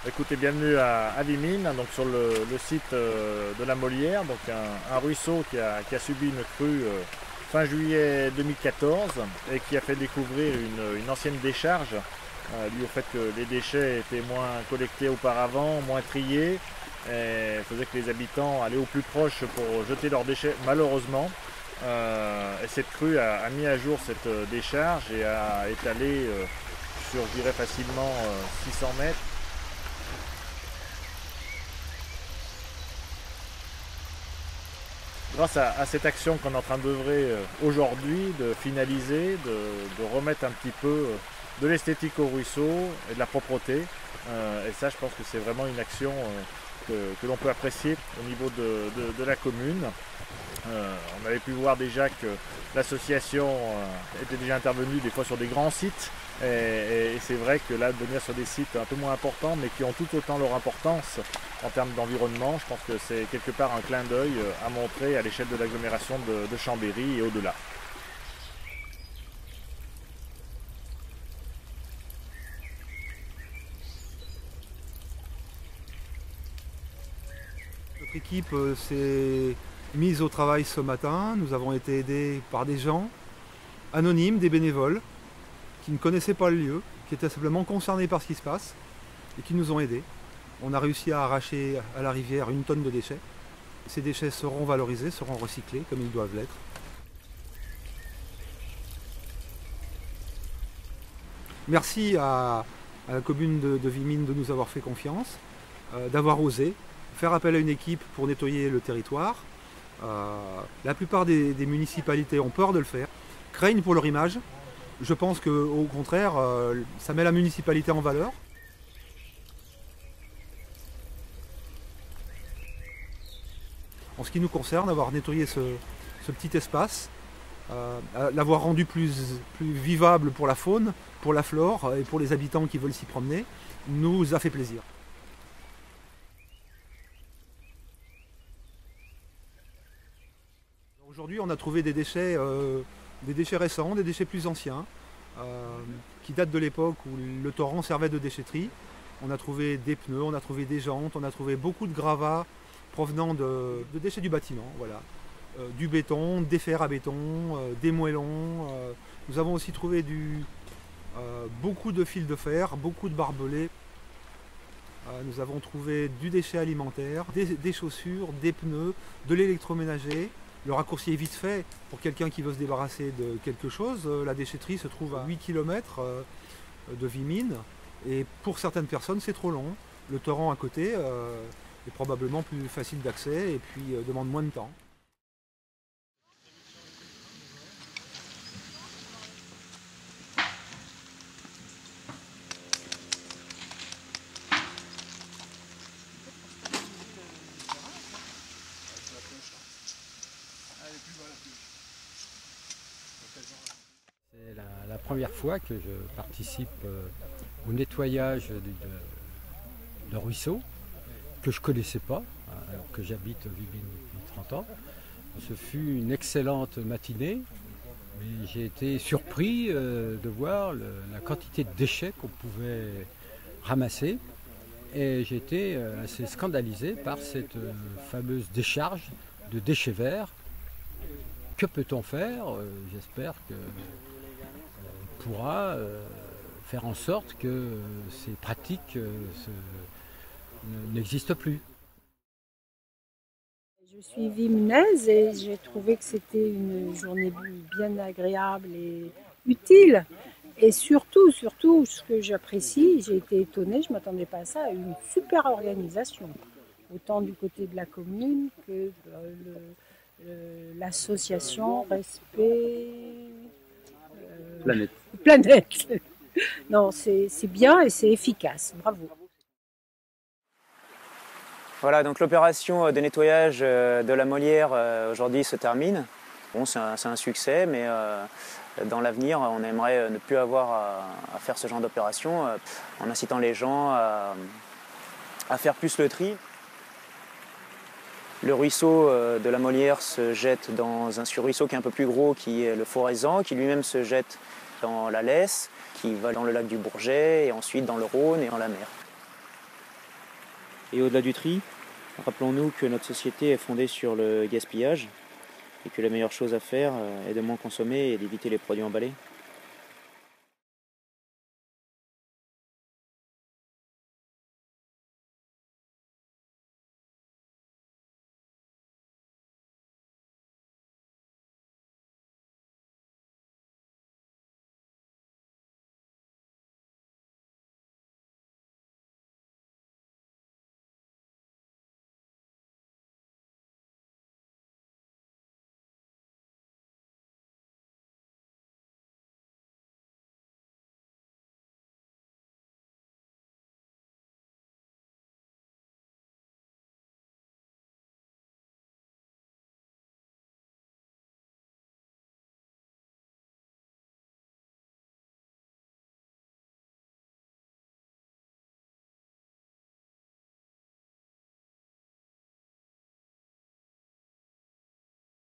Écoutez, bienvenue à Vimines, donc sur le site de la Molière, donc un ruisseau qui a subi une crue fin juillet 2014 et qui a fait découvrir une ancienne décharge, due au fait que les déchets étaient moins collectés auparavant, moins triés, et faisait que les habitants allaient au plus proche pour jeter leurs déchets, malheureusement. Et cette crue a mis à jour cette décharge et a étalé sur, je dirais facilement, 600 mètres. Grâce à cette action qu'on est en train d'œuvrer aujourd'hui, de finaliser, de remettre un petit peu de l'esthétique au ruisseau et de la propreté. Et ça, je pense que c'est vraiment une action que l'on peut apprécier au niveau de la commune. On avait pu voir déjà que l'association était déjà intervenue des fois sur des grands sites. Et c'est vrai que là, de venir sur des sites un peu moins importants, mais qui ont tout autant leur importance en termes d'environnement, je pense que c'est quelque part un clin d'œil à montrer à l'échelle de l'agglomération de Chambéry et au-delà. Notre équipe s'est mise au travail ce matin. Nous avons été aidés par des gens anonymes, des bénévoles, qui ne connaissaient pas le lieu, qui étaient simplement concernés par ce qui se passe et qui nous ont aidés. On a réussi à arracher à la rivière 1 tonne de déchets. Ces déchets seront valorisés, seront recyclés comme ils doivent l'être. Merci à la commune de Vimines de nous avoir fait confiance, d'avoir osé faire appel à une équipe pour nettoyer le territoire. La plupart des municipalités ont peur de le faire, craignent pour leur image. Je pense qu'au contraire, ça met la municipalité en valeur. En ce qui nous concerne, avoir nettoyé ce petit espace, l'avoir rendu plus vivable pour la faune, pour la flore et pour les habitants qui veulent s'y promener, nous a fait plaisir. Aujourd'hui, on a trouvé des déchets récents, des déchets plus anciens, qui datent de l'époque où le torrent servait de déchetterie. On a trouvé des pneus, on a trouvé des jantes, on a trouvé beaucoup de gravats provenant de déchets du bâtiment. Voilà. Du béton, des fers à béton, des moellons. Nous avons aussi trouvé beaucoup de fils de fer, beaucoup de barbelés. Nous avons trouvé du déchet alimentaire, des chaussures, des pneus, de l'électroménager. Le raccourci est vite fait pour quelqu'un qui veut se débarrasser de quelque chose. La déchetterie se trouve à 8 km de Vimines et pour certaines personnes c'est trop long. Le torrent à côté est probablement plus facile d'accès et puis demande moins de temps. C'est la première fois que je participe au nettoyage de ruisseaux que je ne connaissais pas, alors que j'habite Vimines depuis 30 ans. Ce fut une excellente matinée, mais j'ai été surpris de voir la quantité de déchets qu'on pouvait ramasser. Et j'ai été assez scandalisé par cette fameuse décharge de déchets verts. Que peut-on faire? J'espère qu'on pourra faire en sorte que ces pratiques n'existent plus. Je suis viminaise et j'ai trouvé que c'était une journée bien agréable et utile. Et surtout, ce que j'apprécie, j'ai été étonnée, je ne m'attendais pas à ça, une super organisation. Autant du côté de la commune que l'association Respect Planète. Non, c'est bien et c'est efficace. Bravo. Voilà, donc l'opération de nettoyage de la Molière aujourd'hui se termine. Bon, c'est un succès, mais dans l'avenir, on aimerait ne plus avoir à faire ce genre d'opération en incitant les gens à faire plus le tri. Le ruisseau de la Molière se jette dans un surruisseau qui est un peu plus gros, qui est le Forezan, qui lui-même se jette dans la Lesse, qui va dans le lac du Bourget, et ensuite dans le Rhône et dans la mer. Et au-delà du tri, rappelons-nous que notre société est fondée sur le gaspillage et que la meilleure chose à faire est de moins consommer et d'éviter les produits emballés.